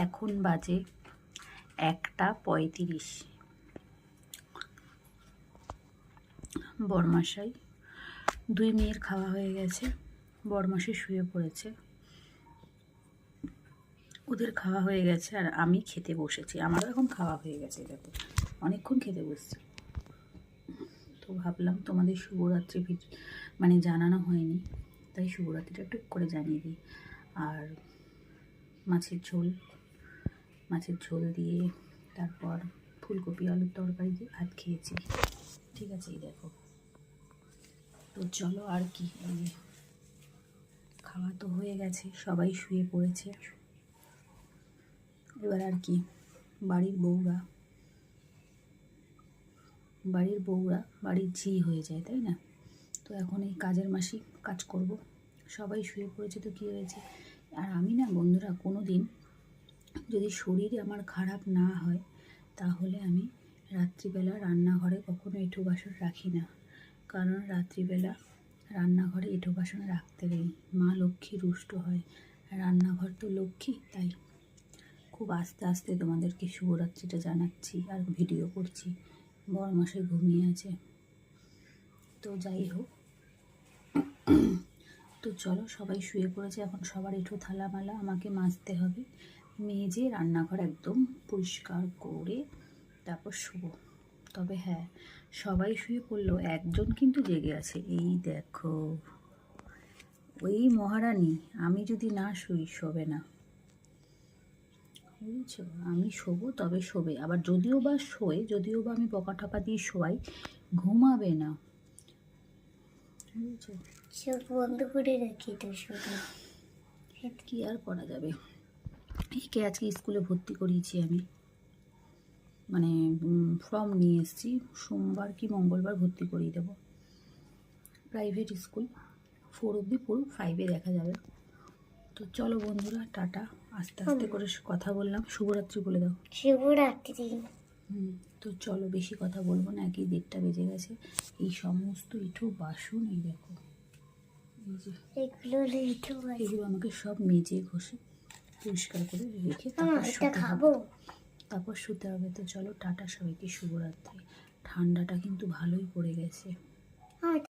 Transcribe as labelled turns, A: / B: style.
A: এখন বাজে 1:35। বরমাসাই 2 মেয়ের খাওয়া হয়ে গেছে, বরমাসি শুয়ে পড়েছে, ওদের খাওয়া হয়ে গেছে আর আমি খেতে বসেছি। আমারও এখন খাওয়া হয়ে গেছে, দেখো অনেকক্ষণ খেতে বসছি। তো ভাবলাম তোমাদের শুভরাত্রি মানে জানানো হয়নি, তাই শুভরাত্রিটা টুক করে জানিয়ে দিই। আর মাছের ঝোল দিয়ে তারপর ফুলকপি আলুর তরকারি দিয়ে ভাত খেয়েছি। ঠিক আছে, এই দেখো। তো চলো আর কি, খাওয়া তো হয়ে গেছে, সবাই শুয়ে পড়েছে। এবার আর কি, বাড়ির বউরা বাড়ির ঝি হয়ে যায়, তাই না? তো এখন এই কাজের মাসি কাজ করব, সবাই শুয়ে পড়েছে তো কী হয়েছে। আর আমি না বন্ধুরা, কোনো দিন যদি শরীর আমার খারাপ না হয় তাহলে আমি রাত্রিবেলা রান্নাঘরে কখনো এঁঠো বাসন রাখি না, কারণ রাত্রিবেলা রান্নাঘরে এঁঠো বাসন রাখতে নেই, মা লক্ষ্মী রুষ্ট হয়। রান্নাঘর তো লক্ষ্মী, তাই খুব আস্তে আস্তে তোমাদেরকে শুভরাত্রিটা জানাচ্ছি আর ভিডিও করছি। বড়মশাই ঘুমিয়ে আছে। তো যাই হোক, তো চলো, সবাই শুয়ে পড়েছে, এখন সবার এঁঠো থালামালা আমাকে মাজতে হবে, মেজে রান্নাঘর একদম পরিষ্কার করে তারপর শুবো। তবে হ্যাঁ, সবাই শুয়ে পড়লো, একজন কিন্তু জেগে আছে, এই দেখো, ওই মহারানী। আমি যদি না শুই শোবে না, বুঝেছো? আমি শোবো তবে শোবে, আবার যদিও বা আমি বকা ঠকা দিয়ে শোয়াই, ঘুমাবে না, বুঝেছো?
B: চোখ বন্ধ করে রাখি তো শুধু,
A: কি আর করা যাবে। একে আজকে স্কুলে ভর্তি করিয়েছি আমি, মানে ফর্ম নিয়ে এসেছি, সোমবার কি মঙ্গলবার ভর্তি করিয়ে দেবো। প্রাইভেট স্কুল, 4 অবধি পড়ুক, 5-এ দেখা যাবে। তো চলো বন্ধুরা, টাটা। আস্তে আস্তে করে কথা বললাম, শুভরাত্রি বলে দাও।
B: শুভরাত্রি।
A: তো চলো, বেশি কথা বলবো না, একই 1:30 বেজে গেছে। এই সমস্ত এঁঠো বাসন, এই দেখো, এই যে এগুলো আমাকে সব মেজে ঘষে পরিষ্কার করে রেখে তারপর শুতে হবে। তো চলো টাটা, সবাইকে শুভরাত্রি। ঠান্ডাটা কিন্তু ভালোই পড়ে গেছে।